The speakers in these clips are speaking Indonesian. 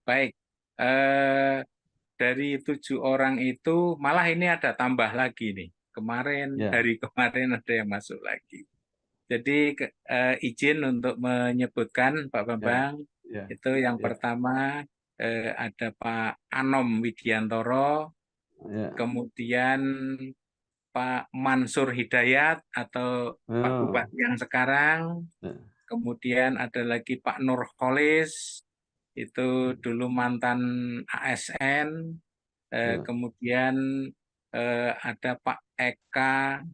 Baik. Eh, dari 7 orang itu malah ini ada tambah lagi nih. Ya, Hari kemarin ada yang masuk lagi. Jadi izin untuk menyebutkan Pak ya, Bambang, ya, itu yang ya, pertama ada Pak Anom Widiantoro, ya. kemudian Pak Mansur Hidayat atau Pak Oh, Bupati yang sekarang, ya, kemudian ada lagi Pak Nurholis, itu dulu mantan ASN, ya, kemudian ada Pak Eka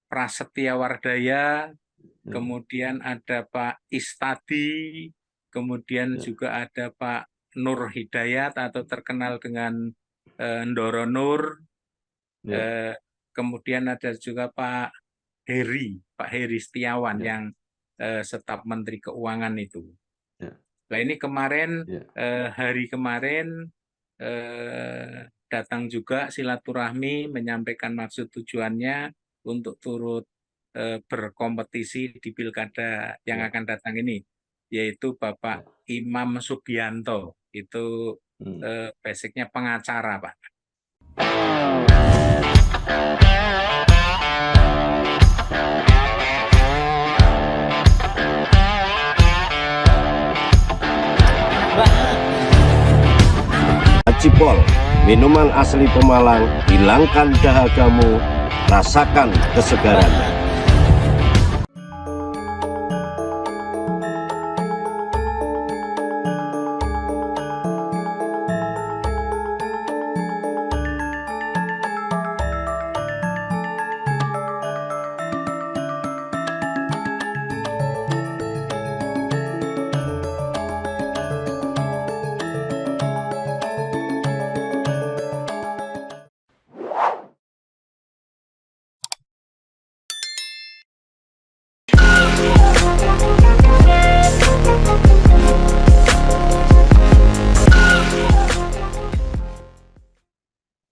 Prasetyawardaya, ya, kemudian ada Pak Istadi, kemudian ya, juga ada Pak Nur Hidayat atau terkenal dengan Ndoro Nur, ya, eh, kemudian ada juga Pak Heri Setiawan ya, yang staf Menteri Keuangan itu. ya, Nah ini kemarin ya, hari kemarin datang juga silaturahmi menyampaikan maksud tujuannya untuk turut berkompetisi di pilkada yang ya, akan datang ini, yaitu Bapak ya. Imam Sugianto. Itu Hmm. basicnya pengacara, Pak. Cipol, minuman asli Pemalang, hilangkan dahagamu, rasakan kesegarannya.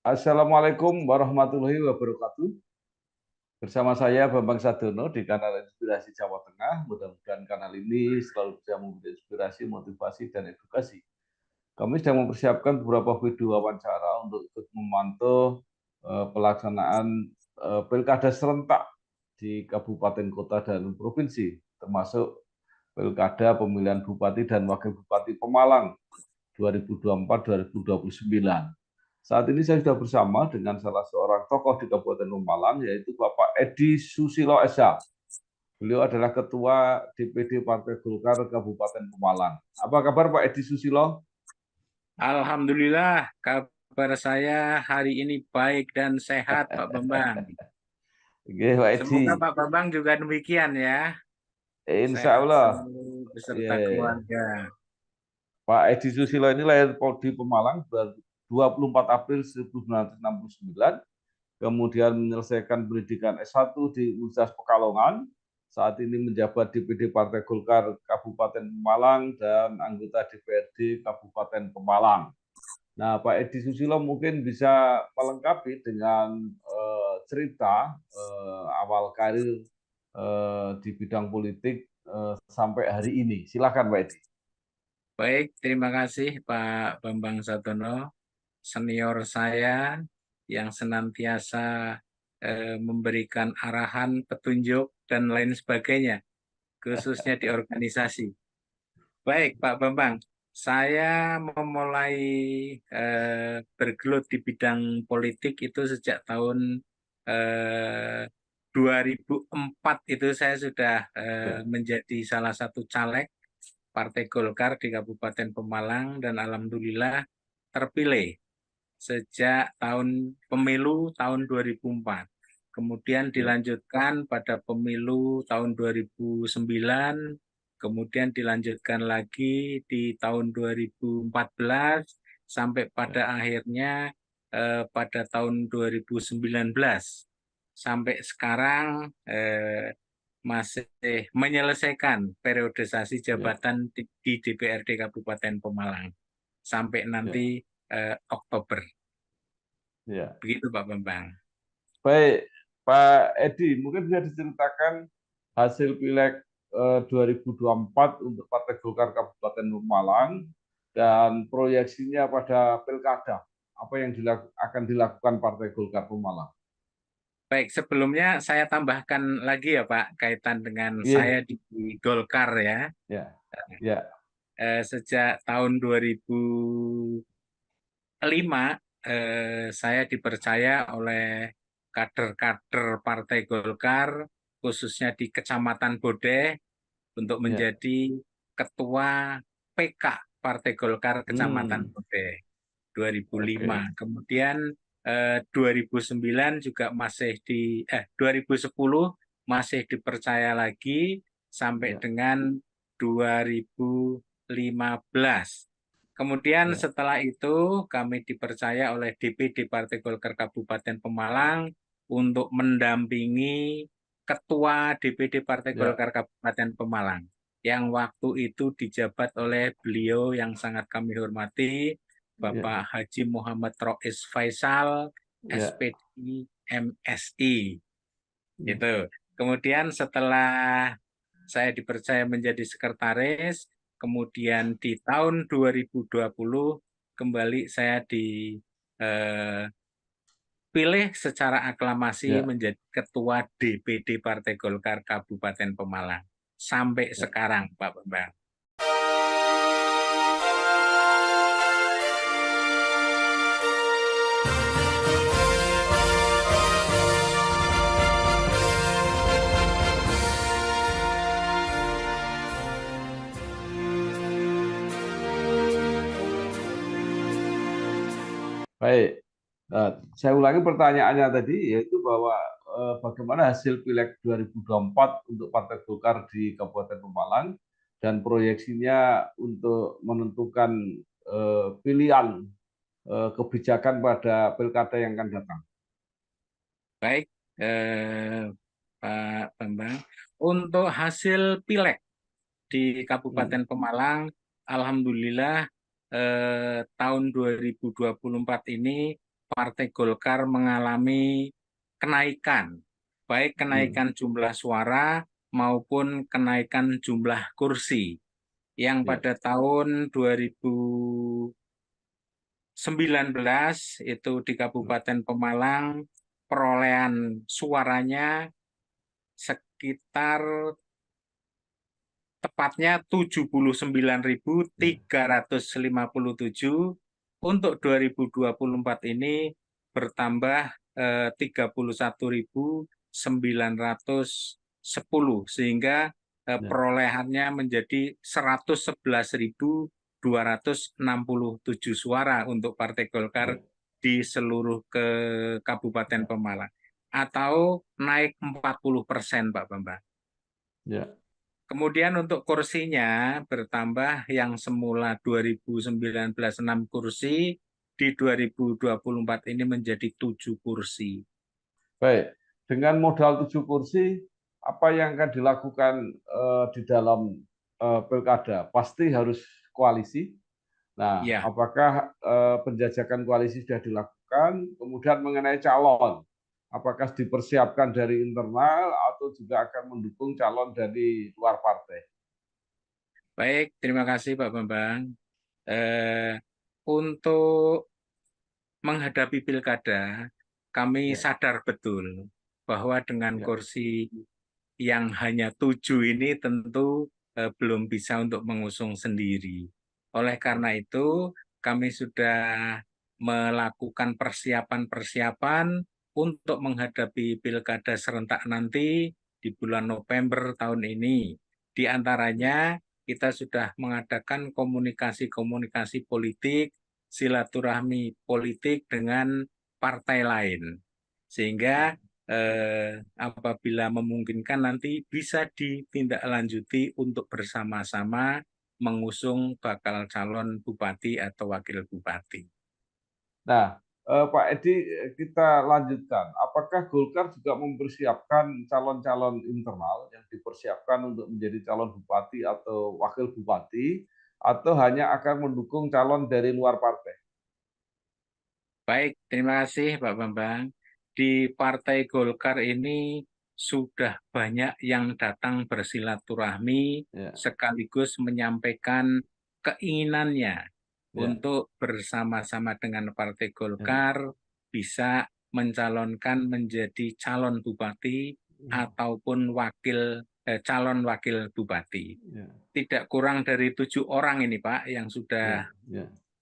Assalamualaikum warahmatullahi wabarakatuh. Bersama saya Bambang Sadono di kanal Inspirasi Jawa Tengah. Mudah-mudahan kanal ini selalu bisa memberi inspirasi, motivasi, dan edukasi. Kami sedang mempersiapkan beberapa video wawancara untuk ikut memantau pelaksanaan pilkada serentak di kabupaten, kota, dan provinsi, termasuk pilkada pemilihan bupati dan wakil bupati Pemalang 2024-2029. Saat ini saya sudah bersama dengan salah seorang tokoh di Kabupaten Pemalang, yaitu Bapak Edi Susilo SH. Beliau adalah Ketua DPD Partai Golkar Kabupaten Pemalang. Apa kabar Pak Edi Susilo? Alhamdulillah, kabar saya hari ini baik dan sehat, Pak Bambang. Oke, Pak Edi. Semoga Pak Bambang juga demikian ya. Insya Sehat Allah. selalu beserta Yeah. keluarga. Pak Edi Susilo ini lahir di Pemalang 24 April 1969, kemudian menyelesaikan pendidikan S1 di Universitas Pekalongan. Saat ini menjabat DPD Partai Golkar Kabupaten Pemalang dan anggota DPRD Kabupaten Pemalang. Nah, Pak Edi Susilo mungkin bisa melengkapi dengan cerita awal karir di bidang politik sampai hari ini. Silakan, Pak Edi. Baik, terima kasih Pak Bambang Satono, senior saya yang senantiasa memberikan arahan, petunjuk, dan lain sebagainya, khususnya di organisasi. Baik, Pak Bambang, saya memulai bergelut di bidang politik itu sejak tahun eh, 2004 itu saya sudah Ya, menjadi salah satu caleg Partai Golkar di Kabupaten Pemalang dan alhamdulillah terpilih sejak pemilu tahun 2004. Kemudian ya, dilanjutkan pada pemilu tahun 2009, kemudian dilanjutkan lagi di tahun 2014 sampai ya, pada akhirnya pada tahun 2019. Sampai sekarang masih menyelesaikan periodisasi ya, jabatan di DPRD Kabupaten Pemalang sampai ya, nanti Oktober. ya. Begitu Pak Bambang. Baik, Pak Edi, mungkin bisa diceritakan hasil Pileg 2024 untuk Partai Golkar Kabupaten Pemalang dan proyeksinya pada pilkada, apa yang akan dilakukan Partai Golkar Pemalang? Baik, sebelumnya saya tambahkan lagi ya Pak, kaitan dengan Iya, saya di Golkar ya. ya, ya, Sejak tahun 2005 saya dipercaya oleh kader-kader Partai Golkar, khususnya di Kecamatan Bodeh, untuk ya. menjadi Ketua PK Partai Golkar Kecamatan Hmm, Bodeh 2005. oke. Kemudian 2009 juga 2010 masih dipercaya lagi sampai Ya, dengan 2015. Kemudian ya, setelah itu kami dipercaya oleh DPD Partai Golkar Kabupaten Pemalang untuk mendampingi Ketua DPD Partai ya, Golkar Kabupaten Pemalang yang waktu itu dijabat oleh beliau yang sangat kami hormati, ya, Bapak Haji Muhammad Rois Faisal, ya, SPD MSI. ya. Gitu. Kemudian setelah saya dipercaya menjadi sekretaris, kemudian di tahun 2020 kembali saya dipilih secara aklamasi Ya. menjadi Ketua DPD Partai Golkar Kabupaten Pemalang. Sampai Ya. sekarang, Pak Bambang. Baik. Nah, saya ulangi pertanyaannya tadi, yaitu bahwa bagaimana hasil Pileg 2024 untuk Partai Golkar di Kabupaten Pemalang dan proyeksinya untuk menentukan pilihan kebijakan pada pilkada yang akan datang. Baik, Pak Bambang. Untuk hasil Pileg di Hmm. Kabupaten Pemalang, alhamdulillah tahun 2024 ini Partai Golkar mengalami kenaikan, baik Hmm. kenaikan jumlah suara maupun kenaikan jumlah kursi yang Ya. pada tahun 2019 itu di Kabupaten Pemalang perolehan suaranya sekitar tepatnya 79.357. Untuk 2024 ini bertambah 31.910 sehingga Ya. perolehannya menjadi 111.267 suara untuk Partai Golkar Ya. di seluruh Kabupaten Ya. Pemalang atau naik 40%, Pak Bambang. Ya. Kemudian untuk kursinya bertambah yang semula 2019 6 kursi, di 2024 ini menjadi 7 kursi. Baik. Dengan modal 7 kursi, apa yang akan dilakukan di dalam pilkada? Pasti harus koalisi. Nah, Ya, apakah penjajakan koalisi sudah dilakukan? Kemudian mengenai calon, apakah dipersiapkan dari internal atau juga akan mendukung calon dari luar partai? baik. Terima kasih Pak Bambang. Untuk menghadapi pilkada, kami Ya, sadar betul bahwa dengan ya, kursi yang hanya 7 ini tentu belum bisa untuk mengusung sendiri. Oleh ya, karena itu, kami sudah melakukan persiapan-persiapan untuk menghadapi pilkada serentak nanti di bulan November tahun ini. Di ya, antaranya, kita sudah mengadakan komunikasi-komunikasi politik, silaturahmi politik dengan partai lain. Sehingga apabila memungkinkan nanti bisa ditindaklanjuti untuk bersama-sama mengusung bakal calon bupati atau wakil bupati. Nah, Pak Edi, kita lanjutkan. Apakah Golkar juga mempersiapkan calon-calon internal yang dipersiapkan untuk menjadi calon bupati atau wakil bupati, atau hanya akan mendukung calon dari luar partai? Baik, terima kasih Pak Bambang. Di Partai Golkar ini sudah banyak yang datang bersilaturahmi Ya, sekaligus menyampaikan keinginannya untuk bersama-sama dengan Partai Golkar bisa mencalonkan menjadi calon bupati ataupun calon wakil bupati. Tidak kurang dari 7 orang ini Pak yang sudah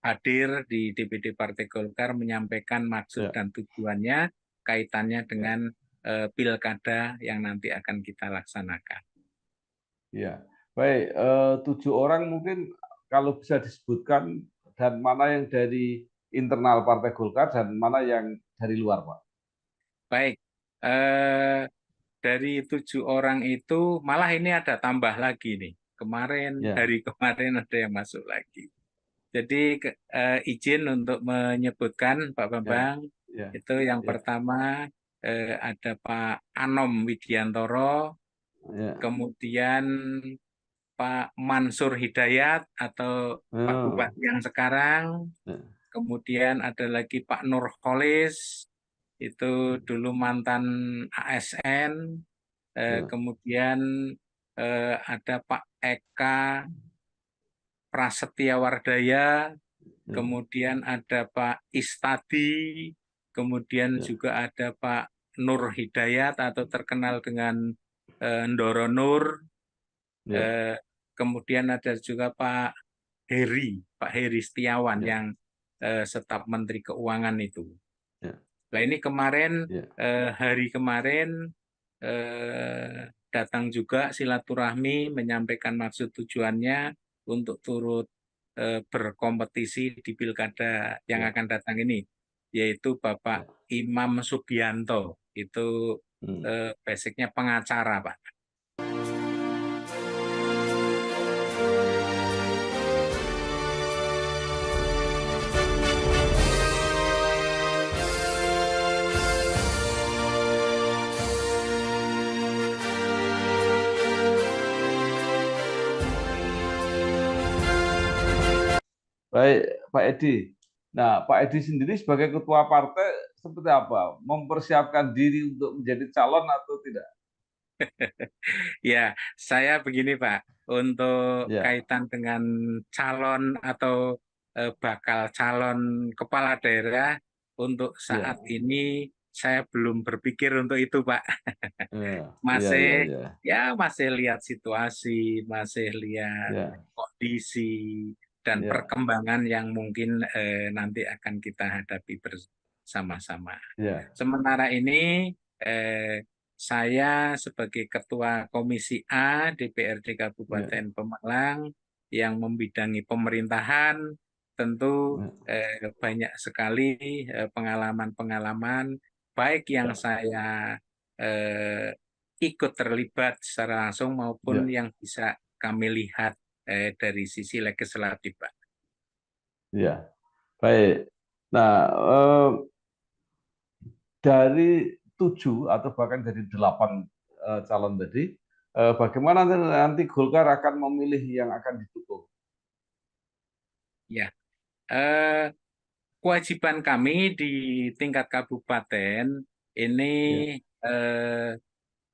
hadir di DPD Partai Golkar menyampaikan maksud dan tujuannya kaitannya dengan pilkada yang nanti akan kita laksanakan. Ya, baik. 7 orang mungkin kalau bisa disebutkan, dan mana yang dari internal Partai Golkar dan mana yang dari luar, Pak? Baik, dari 7 orang itu malah ini ada tambah lagi nih. Hari kemarin ada yang masuk lagi. Jadi izin untuk menyebutkan Pak Bambang, itu yang pertama ada Pak Anom Widiantoro, kemudian Pak Mansur Hidayat atau Pak Bupati yang sekarang, kemudian ada lagi Pak Nurholis, itu dulu mantan ASN, kemudian ada Pak Eka Prasetyawardaya, kemudian ada Pak Istadi, kemudian juga ada Pak Nur Hidayat atau terkenal dengan Ndoro Nur, kemudian ada juga Pak Heri Setiawan yang staf Menteri Keuangan itu. Nah ini kemarin hari kemarin datang juga silaturahmi menyampaikan maksud tujuannya untuk turut berkompetisi di pilkada yang akan datang ini, yaitu Bapak Imam Sugianto, itu basicnya pengacara Pak. Baik, Pak Edi. Nah, Pak Edi sendiri sebagai ketua partai seperti apa? Mempersiapkan diri untuk menjadi calon atau tidak? Ya, saya begini Pak, untuk kaitan dengan calon atau bakal calon kepala daerah untuk saat ini saya belum berpikir untuk itu Pak. Masih lihat situasi, masih lihat kondisi dan perkembangan yang mungkin nanti akan kita hadapi bersama-sama. Sementara ini saya sebagai Ketua Komisi A DPRD Kabupaten Pemalang yang membidangi pemerintahan, tentu banyak sekali pengalaman-pengalaman baik yang saya ikut terlibat secara langsung maupun yang bisa kami lihat dari sisi legislatif, Pak. Ya, baik. Nah, dari 7 atau bahkan dari 8 calon tadi, bagaimana nanti Golkar akan memilih yang akan didukung? Ya, kewajiban kami di tingkat kabupaten ini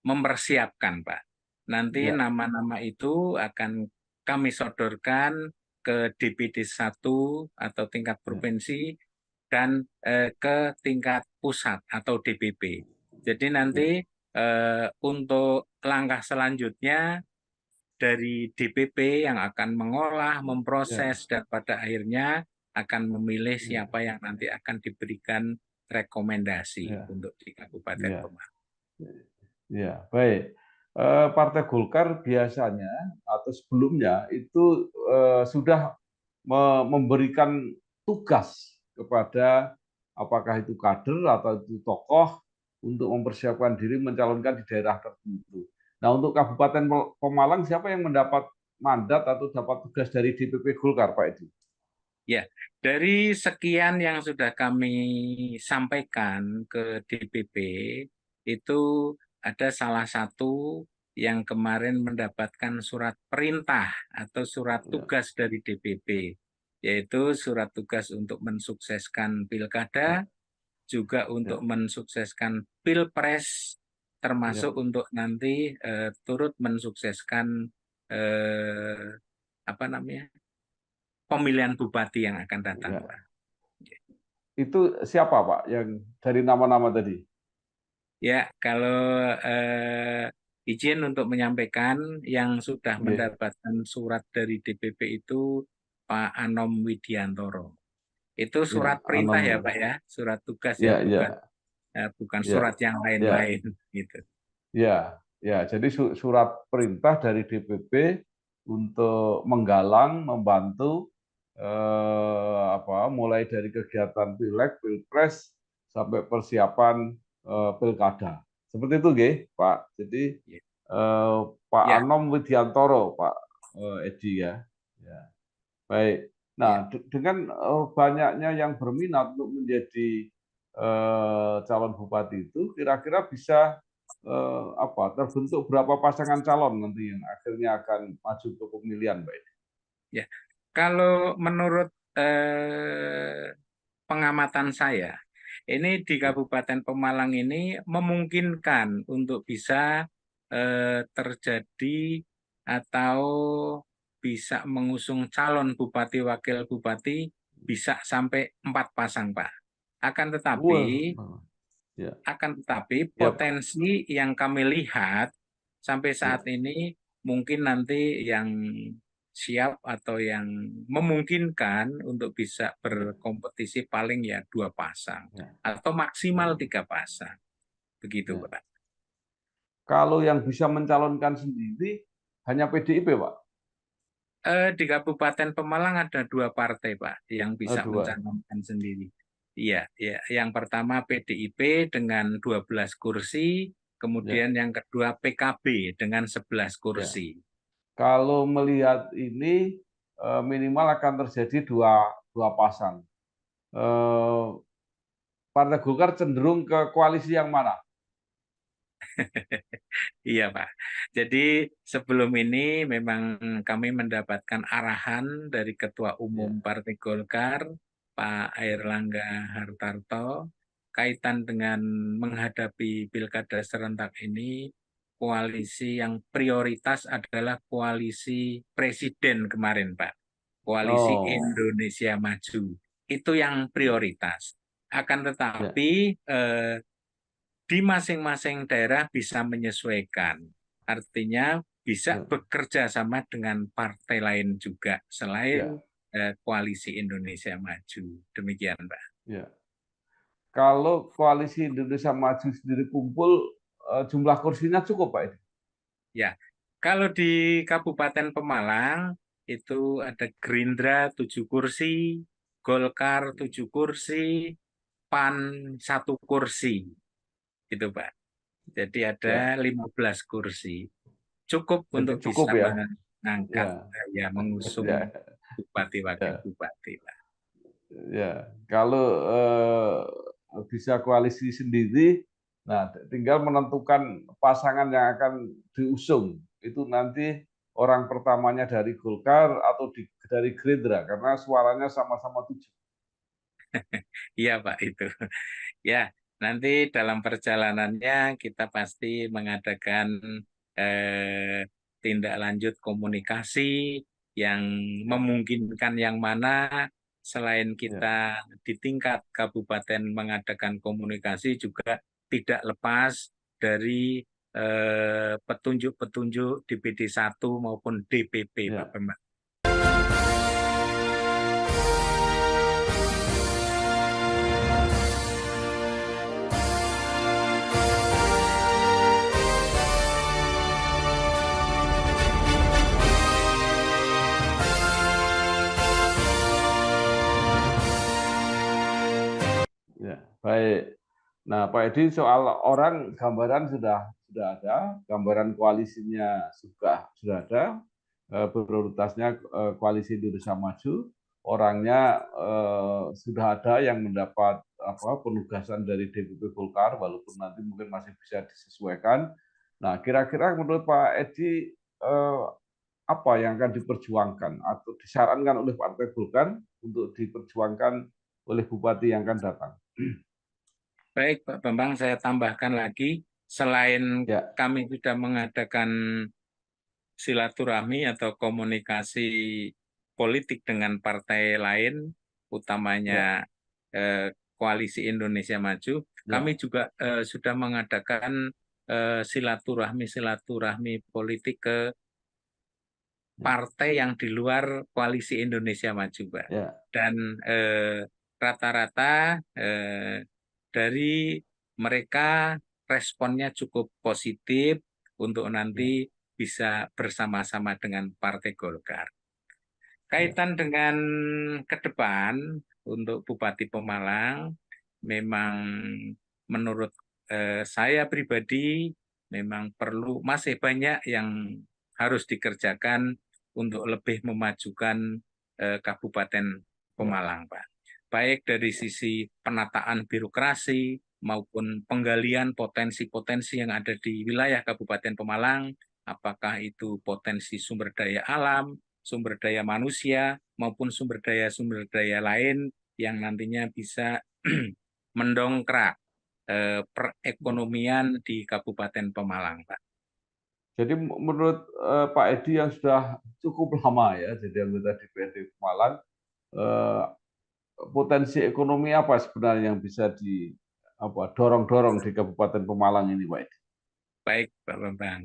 mempersiapkan, Pak. Nanti nama-nama itu akan kami sodorkan ke DPD 1 atau tingkat provinsi dan ke tingkat pusat atau DPP. Jadi nanti untuk langkah selanjutnya dari DPP yang akan mengolah, memproses, dan pada akhirnya akan memilih siapa yang nanti akan diberikan rekomendasi untuk di Kabupaten Pemalang. Ya, baik. Partai Golkar biasanya atau sebelumnya itu sudah memberikan tugas kepada apakah itu kader atau itu tokoh untuk mempersiapkan diri mencalonkan di daerah tertentu. Nah, untuk Kabupaten Pemalang siapa yang mendapat mandat atau dapat tugas dari DPP Golkar, Pak Edi? Ya, dari sekian yang sudah kami sampaikan ke DPP, itu ada salah satu yang kemarin mendapatkan surat perintah atau surat tugas dari DPP, yaitu surat tugas untuk mensukseskan pilkada, juga untuk mensukseskan pilpres, termasuk untuk nanti turut mensukseskan pemilihan bupati yang akan datang, Ya. Pak. Itu siapa Pak yang dari nama-nama tadi? Ya, kalau izin untuk menyampaikan yang sudah Nggih. mendapatkan surat dari DPP itu Pak Anom Widiantoro. Itu Ya, surat perintah ya Anom. Pak ya, surat tugas ya, Ya, bukan ya, bukan ya, surat yang ya, lain-lain gitu. ya, ya. Jadi surat perintah dari DPP untuk menggalang, membantu mulai dari kegiatan pileg, pilpres sampai persiapan pilkada. Seperti itu, nggih, Pak. Jadi Ya, Pak ya, Anom Widiantoro, Pak Edi ya. Ya. Baik. ya. Nah, dengan banyaknya yang berminat untuk menjadi calon bupati itu, kira-kira bisa terbentuk berapa pasangan calon nanti yang akhirnya akan maju ke pemilihan, Pak Edi? Ya. Kalau menurut pengamatan saya, ini di Kabupaten Pemalang ini memungkinkan untuk bisa terjadi atau bisa mengusung calon bupati wakil bupati bisa sampai 4 pasang, Pak. Akan tetapi Wah, ya, ya, Pak. potensi yang kami lihat sampai Ya, saat ini mungkin nanti yang siap atau yang memungkinkan untuk bisa ya, berkompetisi paling ya 2 pasang ya. atau maksimal Oh, 3 pasang. Begitu, ya. Pak. Kalau yang bisa mencalonkan sendiri hanya PDIP, Pak? Di Kabupaten Pemalang ada 2 partai, Pak, yang bisa Dua. mencalonkan sendiri. Iya, ya. Yang pertama PDIP dengan 12 kursi, Ya, kemudian yang kedua PKB dengan 11 ya. kursi. Kalau melihat ini minimal akan terjadi dua pasang. Eh, Partai Golkar cenderung ke koalisi yang mana? Iya, Pak. Jadi sebelum ini memang kami mendapatkan arahan dari Ketua Ya, Umum Partai Golkar, Pak Airlangga Hartarto, kaitan dengan menghadapi Pilkada serentak ini, koalisi yang prioritas adalah koalisi Presiden kemarin, Pak. Koalisi oh, Indonesia Maju. Itu yang ya, prioritas. Akan ya, tetapi di masing-masing daerah bisa menyesuaikan. Artinya bisa ya, bekerja sama dengan partai lain juga ya, selain Koalisi Indonesia Maju. Demikian, Pak. ya. Kalau koalisi Indonesia Maju sendiri kumpul, jumlah kursinya cukup, Pak Edi? Ya, kalau di Kabupaten Pemalang itu ada Gerindra 7 kursi, Golkar 7 kursi, PAN 1 kursi. Itu, Pak. Jadi Ya, ada 15 kursi. Cukup jadi untuk cukup bisa ya. mengangkat Ya, ya mengusung ya, bupati wakil ya, bupati, Pak. ya. Kalau bisa koalisi sendiri, nah tinggal menentukan pasangan yang akan diusung. Itu nanti orang pertamanya dari Golkar atau dari Gerindra, karena suaranya sama-sama 7. Iya, Pak, itu. Ya, nanti dalam perjalanannya kita pasti mengadakan eh, tindak lanjut komunikasi yang Ya, memungkinkan yang mana selain ya, kita di tingkat kabupaten mengadakan komunikasi juga tidak lepas dari petunjuk-petunjuk DPD 1 maupun DPP, Pak ya. Bambang. Ya, baik. Nah, Pak Edi, soal orang gambaran sudah ada, gambaran koalisinya sudah ada, prioritasnya koalisi Indonesia Maju, orangnya sudah ada yang mendapat penugasan dari DPP Golkar, walaupun nanti mungkin masih bisa disesuaikan. Nah, kira-kira menurut Pak Edi apa yang akan diperjuangkan atau disarankan oleh Partai Golkar untuk diperjuangkan oleh bupati yang akan datang? Baik, Pak Bambang, saya tambahkan lagi, selain Ya, kami sudah mengadakan silaturahmi atau komunikasi politik dengan partai lain, utamanya Koalisi Indonesia Maju. Kami juga sudah mengadakan silaturahmi politik ke partai yang di luar Koalisi Indonesia Maju, Pak. Dan rata-rata dari mereka responnya cukup positif untuk nanti bisa bersama-sama dengan Partai Golkar. Kaitan dengan ke depan untuk Bupati Pemalang, memang menurut saya pribadi memang masih banyak yang harus dikerjakan untuk lebih memajukan Kabupaten Pemalang, Pak. Baik dari sisi penataan birokrasi maupun penggalian potensi-potensi yang ada di wilayah Kabupaten Pemalang, apakah itu potensi sumber daya alam, sumber daya manusia, maupun sumber daya lain yang nantinya bisa mendongkrak perekonomian di Kabupaten Pemalang, Pak. Jadi menurut Pak Edi yang sudah cukup lama ya jadi anggota DPRD Pemalang, potensi ekonomi apa sebenarnya yang bisa dorong di Kabupaten Pemalang ini, Pak Edi? Baik, Pak Bambang.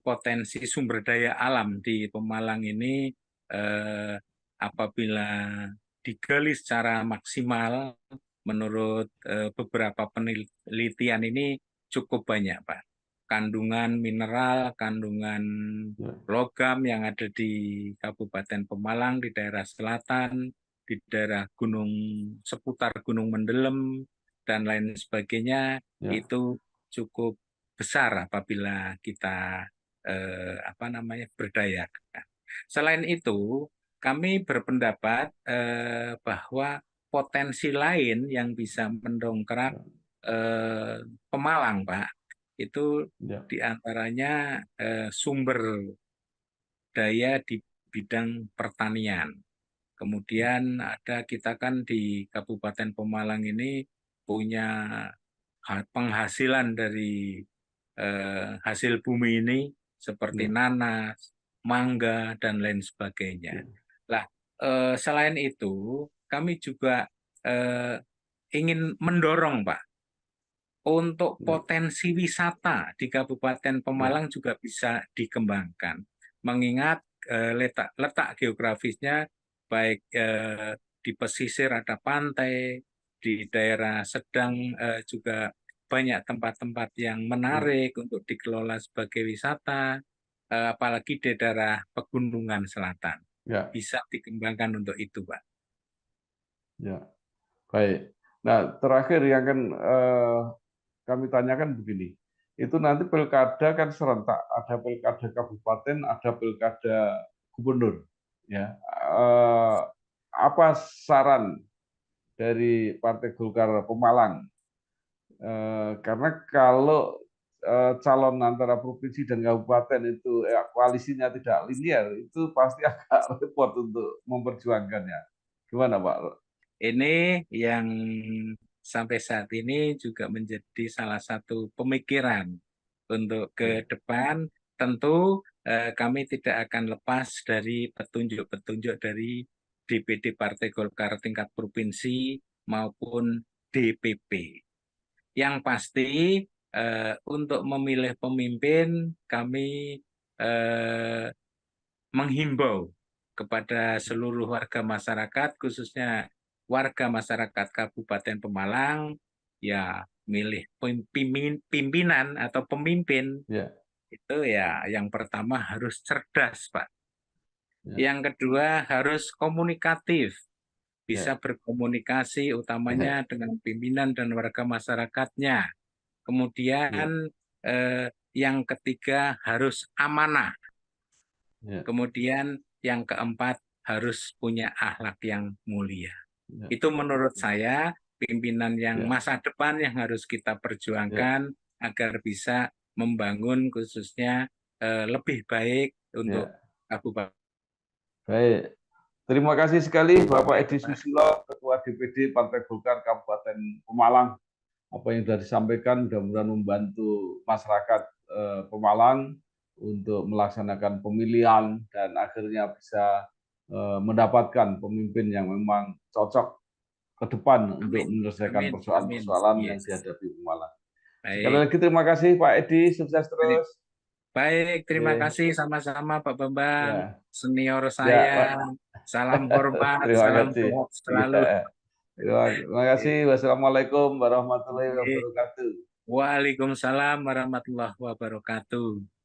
Potensi sumber daya alam di Pemalang ini apabila digali secara maksimal, menurut beberapa penelitian ini cukup banyak, Pak. Kandungan mineral, kandungan logam yang ada di Kabupaten Pemalang, di daerah selatan, di daerah seputar Gunung Mendelem, dan lain sebagainya, itu cukup besar apabila kita berdayakan. Selain itu, kami berpendapat bahwa potensi lain yang bisa mendongkrak Pemalang, Pak, itu diantaranya sumber daya di bidang pertanian. Kemudian kita kan di Kabupaten Pemalang ini punya penghasilan dari hasil bumi ini seperti nanas, mangga, dan lain sebagainya. Nah, selain itu, kami juga ingin mendorong, Pak, untuk potensi wisata di Kabupaten Pemalang juga bisa dikembangkan. Mengingat letak geografisnya, baik di pesisir ada pantai, di daerah sedang juga banyak tempat-tempat yang menarik untuk dikelola sebagai wisata, apalagi di daerah pegunungan selatan. Bisa dikembangkan untuk itu, Pak. Ya, baik. Nah, terakhir yang kan kami tanyakan begini, itu nanti pilkada kan serentak, ada pilkada kabupaten, ada pilkada gubernur. Ya, apa saran dari Partai Golkar Pemalang? Karena kalau calon antara provinsi dan kabupaten itu koalisinya tidak linear, itu pasti agak repot untuk memperjuangkannya. Gimana, Pak? Ini yang sampai saat ini juga menjadi salah satu pemikiran untuk ke depan. Tentu kami tidak akan lepas dari petunjuk-petunjuk dari DPD Partai Golkar tingkat provinsi maupun DPP. Yang pasti untuk memilih pemimpin, kami menghimbau kepada seluruh warga masyarakat, khususnya warga masyarakat Kabupaten Pemalang, ya milih pimpinan atau pemimpin. Itu ya yang pertama harus cerdas, Pak. Yang kedua harus komunikatif, bisa berkomunikasi utamanya dengan pimpinan dan warga masyarakatnya. Kemudian yang ketiga harus amanah. Kemudian yang keempat harus punya akhlak yang mulia. Itu menurut saya pimpinan yang masa depan yang harus kita perjuangkan agar bisa membangun khususnya lebih baik untuk Kabupaten. Baik. Terima kasih sekali Bapak Edi Susilo, Ketua DPD Partai Golkar Kabupaten Pemalang. Apa yang sudah disampaikan mudah-mudahan membantu masyarakat Pemalang untuk melaksanakan pemilihan dan akhirnya bisa mendapatkan pemimpin yang memang cocok ke depan untuk Amin. menyelesaikan Amin. Amin. persoalan-persoalan yang Yes. dihadapi Pemalang. Sekali Baik. lagi terima kasih Pak Edi, sukses Baik. terus. Baik, terima Ya, kasih sama-sama Pak Bambang, ya, senior ya, saya. Salam hormat, terima salam kasih. sehat selalu. Ya, terima kasih. Wassalamualaikum warahmatullahi Baik. wabarakatuh. Waalaikumsalam warahmatullahi wabarakatuh.